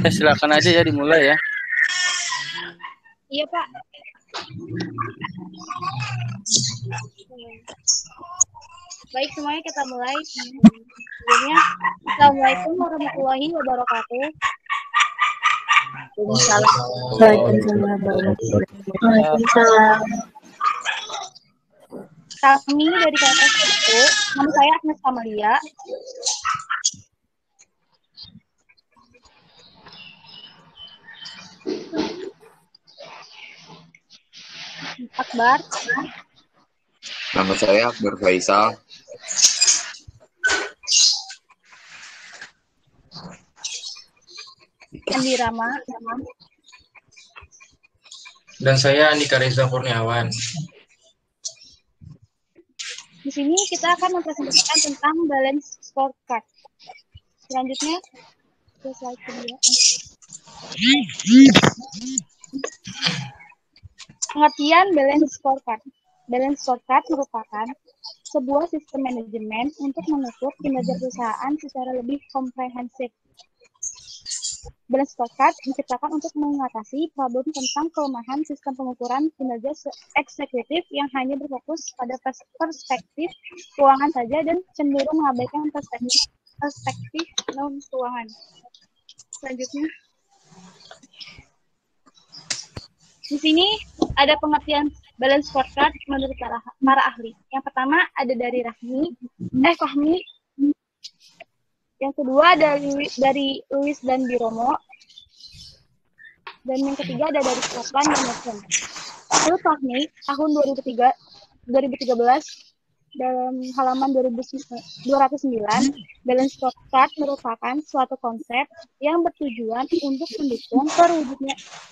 Silakan aja ya dimulai ya. Iya, Pak. Baik, semuanya kita mulai. Sebelumnya, Assalamualaikum warahmatullahi wabarakatuh. Waalaikumsalam. Kami dari kelas 1, nama saya Agnes Kamalia. Akbar. Nama saya Akbar Faisal. Andi Rama. Dan saya Andika Reza Kurniawan. Di sini kita akan mempresentasikan tentang balance scorecard. Selanjutnya, ke slide kedua. Pengertian balance scorecard. Balance scorecard merupakan sebuah sistem manajemen untuk mengukur kinerja perusahaan secara lebih komprehensif. Balance scorecard diciptakan untuk mengatasi problem tentang kelemahan sistem pengukuran kinerja eksekutif yang hanya berfokus pada perspektif keuangan saja dan cenderung mengabaikan perspektif non keuangan. Selanjutnya, di sini ada pengertian balance scorecard menurut para ahli. Yang pertama ada dari Fahmi. Yang kedua dari Luis dan Biromo. Dan yang ketiga ada dari Kaplan dan Nelson. Menurut Fahmi, tahun 2013 dalam halaman 209, balance scorecard merupakan suatu konsep yang bertujuan untuk mendukung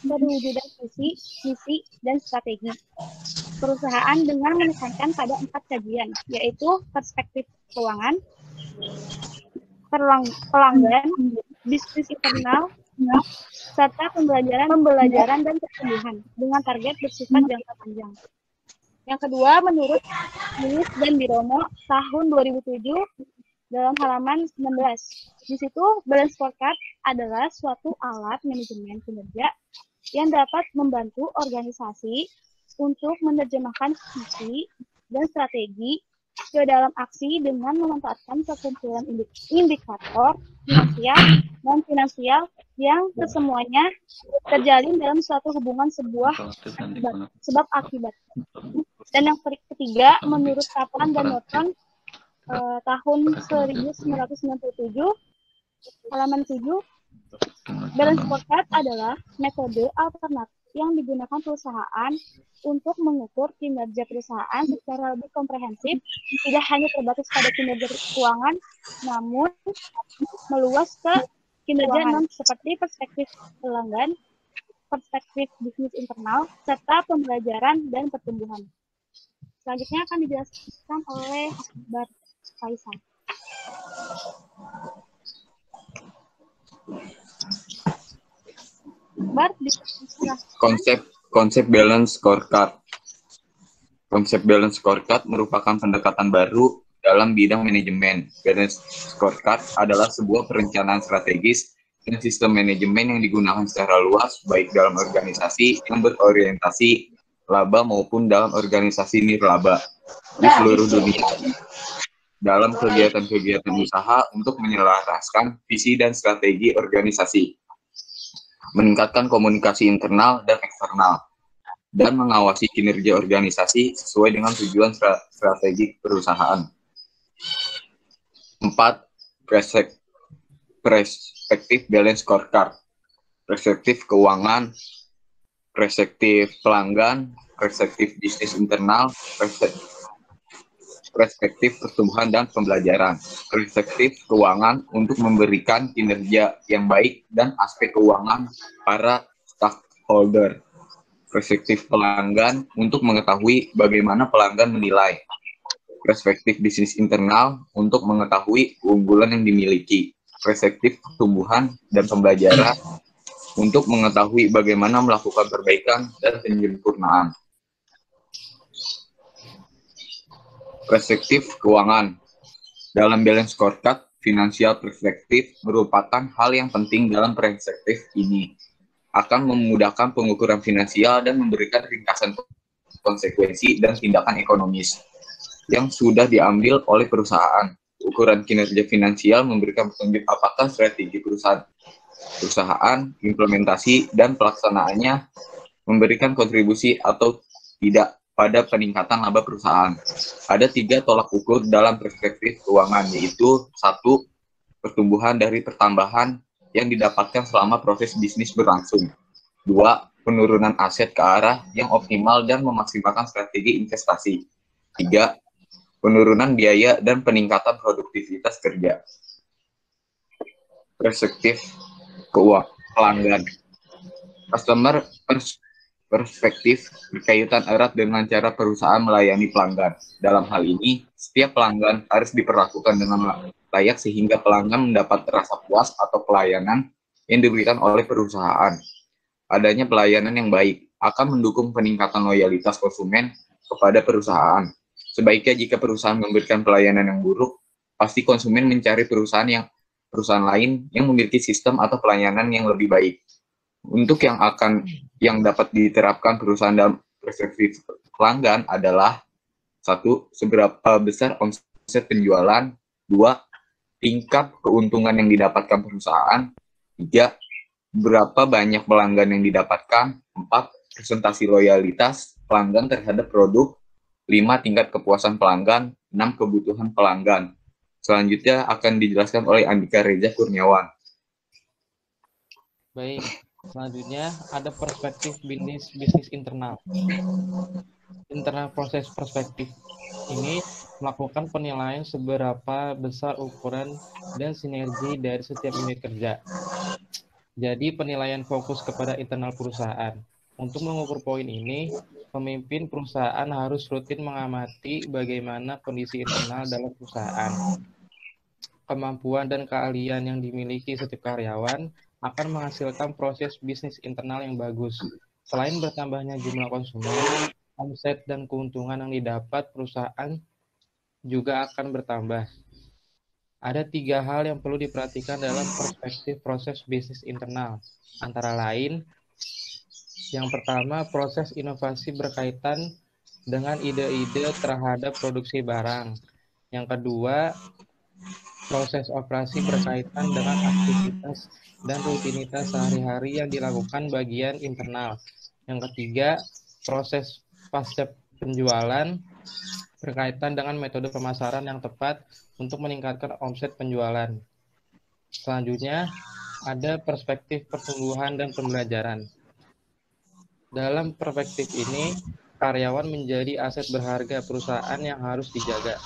perwujudan visi, misi, dan strategi perusahaan dengan menekankan pada 4 kajian, yaitu perspektif keuangan, pelanggan, bisnis internal, serta pembelajaran dan pertumbuhan dengan target bersifat jangka panjang. Yang kedua, menurut Luis dan Biromo tahun 2007 dalam halaman 19. Di situ, balance scorecard adalah suatu alat manajemen kinerja yang dapat membantu organisasi untuk menerjemahkan visi dan strategi ke dalam aksi dengan memanfaatkan sekumpulan indikator finansial dan finansial yang kesemuanya terjalin dalam suatu hubungan sebab akibat. Dan yang ketiga, menurut Kaplan dan Norton tahun 1997 halaman 7, balance scorecard adalah metode alternatif yang digunakan perusahaan untuk mengukur kinerja perusahaan secara lebih komprehensif, tidak hanya terbatas pada kinerja keuangan, namun meluas ke kinerja non seperti perspektif pelanggan, perspektif bisnis internal, serta pembelajaran dan pertumbuhan. Selanjutnya akan dijelaskan oleh Akbar Faisal. Konsep balance scorecard. Konsep balance scorecard merupakan pendekatan baru dalam bidang manajemen. Balance scorecard adalah sebuah perencanaan strategis dan sistem manajemen yang digunakan secara luas baik dalam organisasi yang berorientasi laba maupun dalam organisasi nirlaba di seluruh dunia. Dalam kegiatan-kegiatan usaha untuk menyelaraskan visi dan strategi organisasi, meningkatkan komunikasi internal dan eksternal, dan mengawasi kinerja organisasi sesuai dengan tujuan strategi perusahaan. 4. Perspektif balance scorecard. Perspektif keuangan, perspektif pelanggan, perspektif bisnis internal, perspektif pertumbuhan dan pembelajaran. Perspektif keuangan untuk memberikan kinerja yang baik dan aspek keuangan para stakeholder. Perspektif pelanggan untuk mengetahui bagaimana pelanggan menilai. Perspektif bisnis internal untuk mengetahui keunggulan yang dimiliki. Perspektif pertumbuhan dan pembelajaran untuk mengetahui bagaimana melakukan perbaikan dan penyempurnaan. Perspektif keuangan. Dalam balance scorecard finansial perspektif merupakan hal yang penting dalam perspektif ini. Akan memudahkan pengukuran finansial dan memberikan ringkasan konsekuensi dan tindakan ekonomis yang sudah diambil oleh perusahaan. Ukuran kinerja finansial memberikan petunjuk apakah strategi perusahaan, implementasi, dan pelaksanaannya memberikan kontribusi atau tidak pada peningkatan laba perusahaan. Ada 3 tolak ukur dalam perspektif keuangan, yaitu 1. Pertumbuhan dari pertambahan yang didapatkan selama proses bisnis berlangsung. 2. Penurunan aset ke arah yang optimal dan memaksimalkan strategi investasi. 3. Penurunan biaya dan peningkatan produktivitas kerja. Perspektif keuangan pelanggan. Customer perspektif berkaitan erat dengan cara perusahaan melayani pelanggan. Dalam hal ini, setiap pelanggan harus diperlakukan dengan layak sehingga pelanggan mendapat rasa puas atau pelayanan yang diberikan oleh perusahaan. Adanya pelayanan yang baik akan mendukung peningkatan loyalitas konsumen kepada perusahaan. Sebaiknya jika perusahaan memberikan pelayanan yang buruk, pasti konsumen mencari perusahaan lain yang memiliki sistem atau pelayanan yang lebih baik. Untuk yang dapat diterapkan perusahaan dalam perspektif pelanggan adalah 1. Seberapa besar omset penjualan. 2. Tingkat keuntungan yang didapatkan perusahaan. 3. Berapa banyak pelanggan yang didapatkan. 4. Presentasi loyalitas pelanggan terhadap produk. 5. Tingkat kepuasan pelanggan. 6. Kebutuhan pelanggan. Selanjutnya akan dijelaskan oleh Andika Reza Kurniawan. Baik, selanjutnya ada perspektif bisnis internal. Internal proses perspektif ini melakukan penilaian seberapa besar ukuran dan sinergi dari setiap unit kerja. Jadi penilaian fokus kepada internal perusahaan. Untuk mengukur poin ini, pemimpin perusahaan harus rutin mengamati bagaimana kondisi internal dalam perusahaan. Kemampuan dan keahlian yang dimiliki setiap karyawan akan menghasilkan proses bisnis internal yang bagus. Selain bertambahnya jumlah konsumen, omset dan keuntungan yang didapat perusahaan juga akan bertambah. Ada 3 hal yang perlu diperhatikan dalam perspektif proses bisnis internal. Antara lain, yang pertama, proses inovasi berkaitan dengan ide-ide terhadap produksi barang. Yang kedua, proses operasi berkaitan dengan aktivitas dan rutinitas sehari-hari yang dilakukan bagian internal. Yang ketiga, proses pasca penjualan berkaitan dengan metode pemasaran yang tepat untuk meningkatkan omset penjualan. Selanjutnya, ada perspektif pertumbuhan dan pembelajaran. Dalam perspektif ini, karyawan menjadi aset berharga perusahaan yang harus dijaga.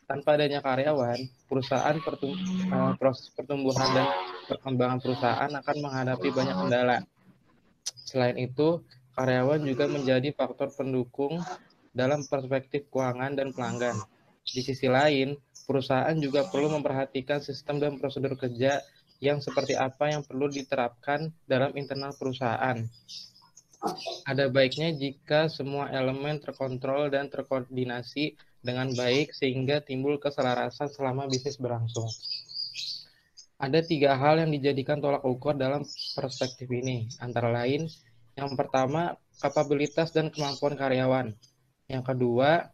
Tanpa adanya karyawan, proses pertumbuhan dan perkembangan perusahaan akan menghadapi banyak kendala. Selain itu, karyawan juga menjadi faktor pendukung dalam perspektif keuangan dan pelanggan. Di sisi lain, perusahaan juga perlu memperhatikan sistem dan prosedur kerja yang seperti apa yang perlu diterapkan dalam internal perusahaan. Ada baiknya jika semua elemen terkontrol dan terkoordinasi dengan baik sehingga timbul keselarasan selama bisnis berlangsung. Ada 3 hal yang dijadikan tolak ukur dalam perspektif ini. Antara lain, yang pertama, kapabilitas dan kemampuan karyawan. Yang kedua,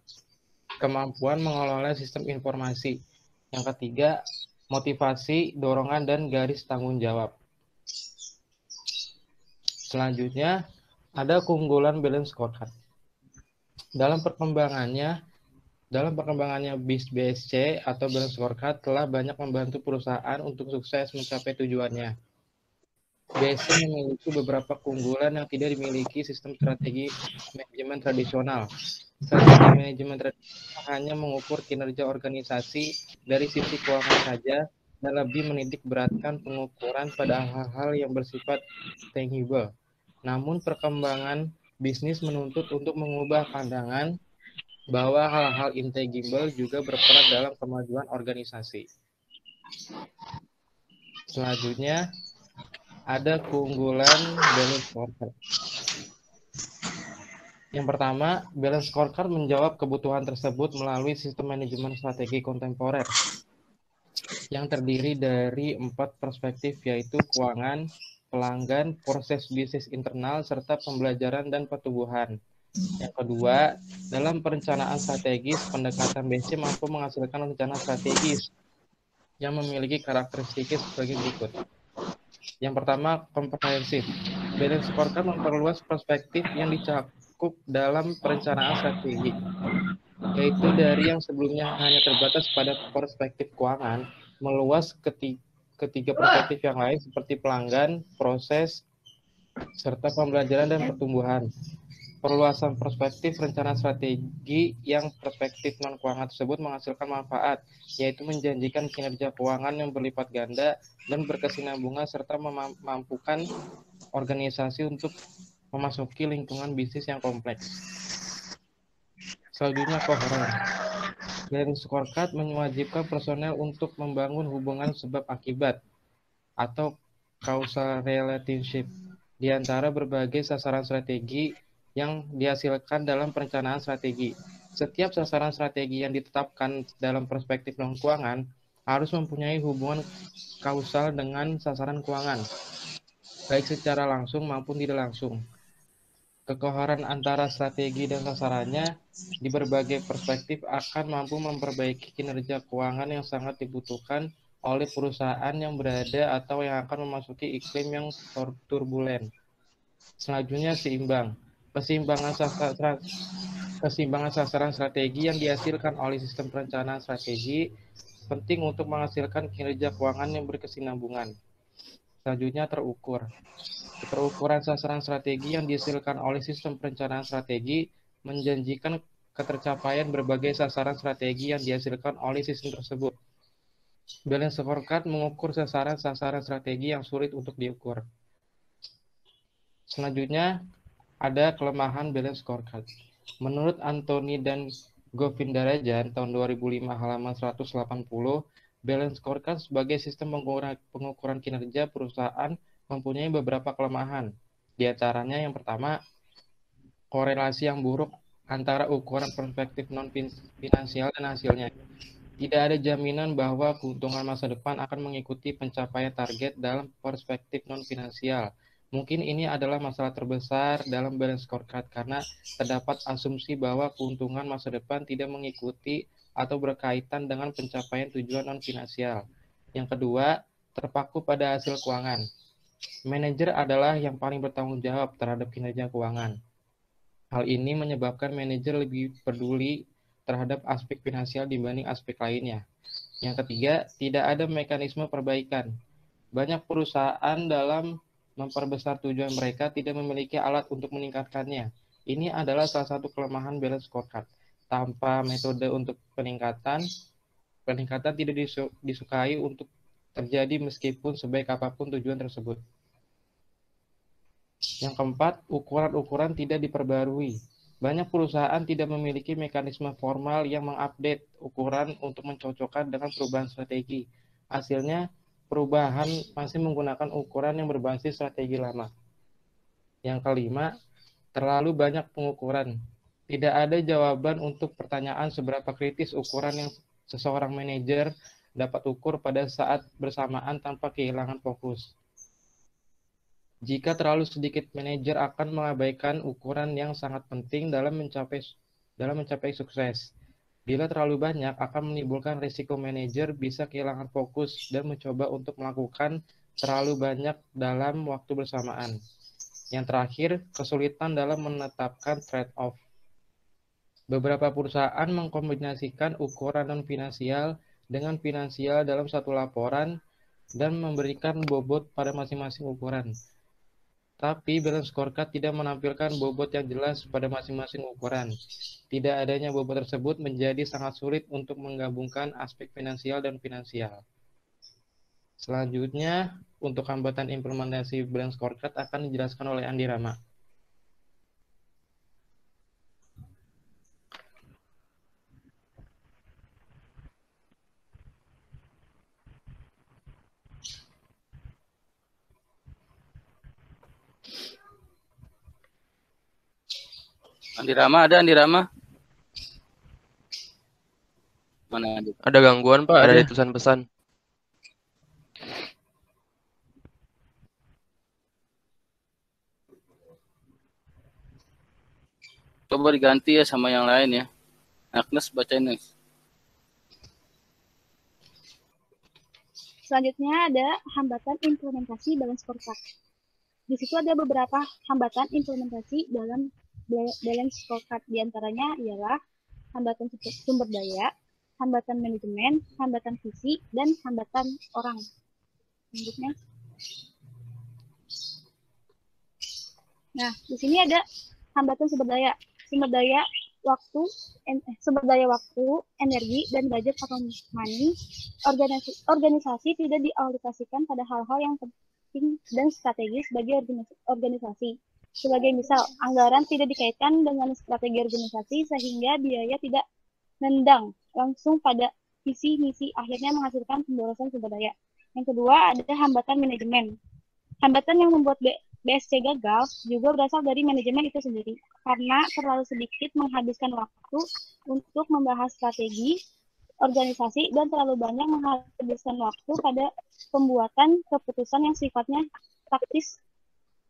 kemampuan mengelola sistem informasi. Yang ketiga, motivasi, dorongan, dan garis tanggung jawab. Selanjutnya, ada keunggulan balance scorecard. Dalam perkembangannya BSC atau balance scorecard telah banyak membantu perusahaan untuk sukses mencapai tujuannya. BSC memiliki beberapa keunggulan yang tidak dimiliki sistem strategi manajemen tradisional. Strategi manajemen tradisional hanya mengukur kinerja organisasi dari sisi keuangan saja dan lebih menitik beratkan pengukuran pada hal-hal yang bersifat tangible. Namun perkembangan bisnis menuntut untuk mengubah pandangan bahwa hal-hal intangible juga berperan dalam kemajuan organisasi. Selanjutnya, ada keunggulan balance scorecard. Yang pertama, balance scorecard menjawab kebutuhan tersebut melalui sistem manajemen strategi kontemporer. yang terdiri dari 4 perspektif, yaitu keuangan, pelanggan, proses bisnis internal, serta pembelajaran dan pertumbuhan. Yang kedua, dalam perencanaan strategis, pendekatan BC mampu menghasilkan rencana strategis yang memiliki karakteristik sebagai berikut. Yang pertama, komprehensif. Balanced scorecard memperluas perspektif yang dicakup dalam perencanaan strategi, yaitu dari yang sebelumnya hanya terbatas pada perspektif keuangan, meluas ketiga perspektif yang lain seperti pelanggan, proses, serta pembelajaran dan pertumbuhan. Perluasan perspektif rencana strategi yang perspektif non-keuangan tersebut menghasilkan manfaat, yaitu menjanjikan kinerja keuangan yang berlipat ganda dan berkesinambungan serta memampukan organisasi untuk memasuki lingkungan bisnis yang kompleks. Selanjutnya, koheren. Balanced scorecard mewajibkan personel untuk membangun hubungan sebab akibat atau causal relationship di antara berbagai sasaran strategi yang dihasilkan dalam perencanaan strategi. Setiap sasaran strategi yang ditetapkan dalam perspektif non-keuangan harus mempunyai hubungan kausal dengan sasaran keuangan, baik secara langsung maupun tidak langsung. Kekoheran antara strategi dan sasarannya di berbagai perspektif akan mampu memperbaiki kinerja keuangan yang sangat dibutuhkan oleh perusahaan yang berada atau yang akan memasuki iklim yang turbulen. Selanjutnya, seimbang. Keseimbangan sasaran strategi yang dihasilkan oleh sistem perencanaan strategi penting untuk menghasilkan kinerja keuangan yang berkesinambungan. Selanjutnya, terukur. Terukuran sasaran strategi yang dihasilkan oleh sistem perencanaan strategi menjanjikan ketercapaian berbagai sasaran strategi yang dihasilkan oleh sistem tersebut. Balanced scorecard mengukur sasaran-sasaran strategi yang sulit untuk diukur. Selanjutnya, ada kelemahan balanced scorecard. Menurut Anthony dan Govindarajan tahun 2005 halaman 180, balanced scorecard sebagai sistem pengukuran kinerja perusahaan mempunyai beberapa kelemahan. Di antaranya yang pertama, korelasi yang buruk antara ukuran perspektif non-finansial dan hasilnya. Tidak ada jaminan bahwa keuntungan masa depan akan mengikuti pencapaian target dalam perspektif non-finansial. Mungkin ini adalah masalah terbesar dalam balanced scorecard karena terdapat asumsi bahwa keuntungan masa depan tidak mengikuti atau berkaitan dengan pencapaian tujuan non-finansial. Yang kedua, terpaku pada hasil keuangan. Manajer adalah yang paling bertanggung jawab terhadap kinerja keuangan. Hal ini menyebabkan manajer lebih peduli terhadap aspek finansial dibanding aspek lainnya. Yang ketiga, tidak ada mekanisme perbaikan. Banyak perusahaan dalam memperbesar tujuan mereka tidak memiliki alat untuk meningkatkannya. Ini adalah salah satu kelemahan balanced scorecard. Tanpa metode untuk peningkatan tidak disukai untuk terjadi meskipun sebaik apapun tujuan tersebut. Yang keempat, ukuran-ukuran tidak diperbarui. Banyak perusahaan tidak memiliki mekanisme formal yang mengupdate ukuran untuk mencocokkan dengan perubahan strategi. Hasilnya, perubahan masih menggunakan ukuran yang berbasis strategi lama. Yang kelima, terlalu banyak pengukuran. Tidak ada jawaban untuk pertanyaan seberapa kritis ukuran yang seseorang manajer dapat ukur pada saat bersamaan tanpa kehilangan fokus. Jika terlalu sedikit manajer akan mengabaikan ukuran yang sangat penting dalam mencapai sukses. Bila terlalu banyak akan menimbulkan risiko manajer bisa kehilangan fokus dan mencoba untuk melakukan terlalu banyak dalam waktu bersamaan. Yang terakhir, kesulitan dalam menetapkan trade-off. Beberapa perusahaan mengkombinasikan ukuran non-finansial dengan finansial dalam satu laporan dan memberikan bobot pada masing-masing ukuran. Tapi balanced scorecard tidak menampilkan bobot yang jelas pada masing-masing ukuran. Tidak adanya bobot tersebut menjadi sangat sulit untuk menggabungkan aspek finansial dan finansial. Selanjutnya, untuk hambatan implementasi balanced scorecard akan dijelaskan oleh Andi Rama. Andi Rama ada Andi Rama? Mana ada? Ada gangguan, Pak. Ada tulisan pesan. Coba diganti ya sama yang lain ya. Agnes bacain nih. Selanjutnya ada hambatan implementasi balance scorecard. Di situ ada beberapa hambatan implementasi dalam balance scorecard. Di antaranya ialah hambatan sumber daya, hambatan manajemen, hambatan visi, dan hambatan orang. Selanjutnya. Nah, di sini ada hambatan sumber daya waktu, energi, dan budget atau money. Organisasi tidak dialokasikan pada hal-hal yang penting dan strategis bagi organisasi. Sebagai misal, anggaran tidak dikaitkan dengan strategi organisasi sehingga biaya tidak nendang langsung pada visi misi, akhirnya menghasilkan pemborosan sumber daya. Yang kedua, ada hambatan manajemen. Hambatan yang membuat BSC gagal juga berasal dari manajemen itu sendiri, karena terlalu sedikit menghabiskan waktu untuk membahas strategi organisasi dan terlalu banyak menghabiskan waktu pada pembuatan keputusan yang sifatnya taktis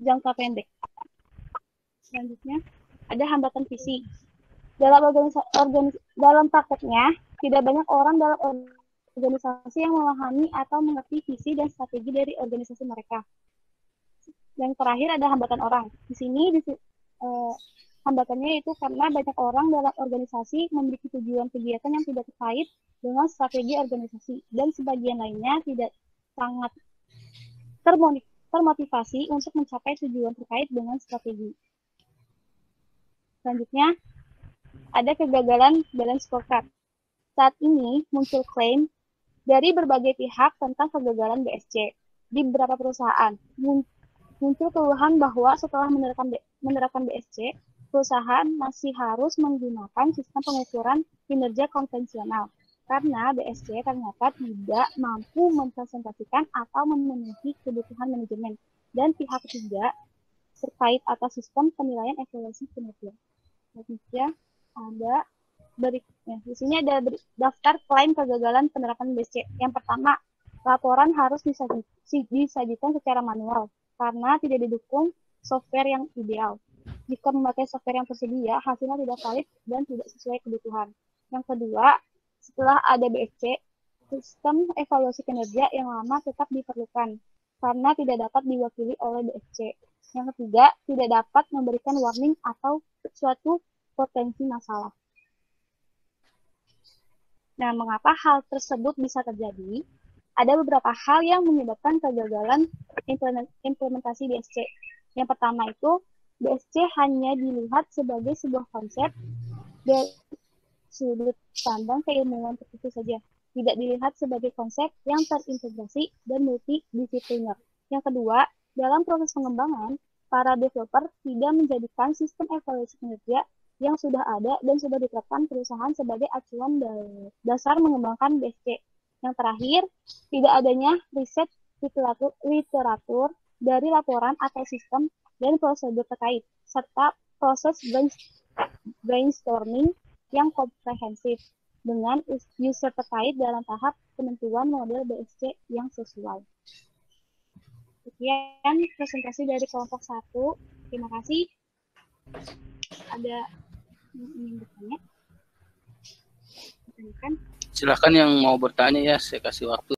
jangka pendek. Selanjutnya, ada hambatan visi. Dalam prakteknya, tidak banyak orang dalam organisasi yang memahami atau mengerti visi dan strategi dari organisasi mereka. Yang terakhir ada hambatan orang. Di sini hambatannya itu karena banyak orang dalam organisasi memiliki tujuan kegiatan yang tidak terkait dengan strategi organisasi dan sebagian lainnya tidak sangat termotivasi untuk mencapai tujuan terkait dengan strategi. Selanjutnya ada kegagalan balance scorecard. Saat ini muncul klaim dari berbagai pihak tentang kegagalan BSC di beberapa perusahaan. Muncul keluhan bahwa setelah menerapkan BSC, perusahaan masih harus menggunakan sistem pengukuran kinerja konvensional karena BSC ternyata tidak mampu mempresentasikan atau memenuhi kebutuhan manajemen dan pihak ketiga terkait atas sistem penilaian evaluasi kinerja. Selanjutnya ada berikutnya. Di sini ada daftar klaim kegagalan penerapan BSC. Yang pertama, laporan harus disajikan secara manual karena tidak didukung software yang ideal. Jika memakai software yang tersedia, hasilnya tidak valid dan tidak sesuai kebutuhan. Yang kedua, setelah ada BSC, sistem evaluasi kinerja yang lama tetap diperlukan karena tidak dapat diwakili oleh BSC. Yang ketiga, tidak dapat memberikan warning atau suatu potensi masalah. Nah, mengapa hal tersebut bisa terjadi? Ada beberapa hal yang menyebabkan kegagalan implementasi BSC. Yang pertama itu, BSC hanya dilihat sebagai sebuah konsep dari sudut pandang keilmuan tertentu saja. Tidak dilihat sebagai konsep yang terintegrasi dan multidisipliner. Yang kedua, dalam proses pengembangan, para developer tidak menjadikan sistem evaluasi kinerja yang sudah ada dan sudah diterapkan perusahaan sebagai acuan dasar mengembangkan BSC. Yang terakhir, tidak adanya riset literatur dari laporan atau sistem dan prosedur terkait, serta proses brainstorming yang komprehensif dengan user terkait dalam tahap penentuan model BSC yang sesuai. Sekian presentasi dari kelompok 1. Terima kasih. Ada yang ingin bertanya? Silakan yang mau bertanya ya, saya kasih waktu.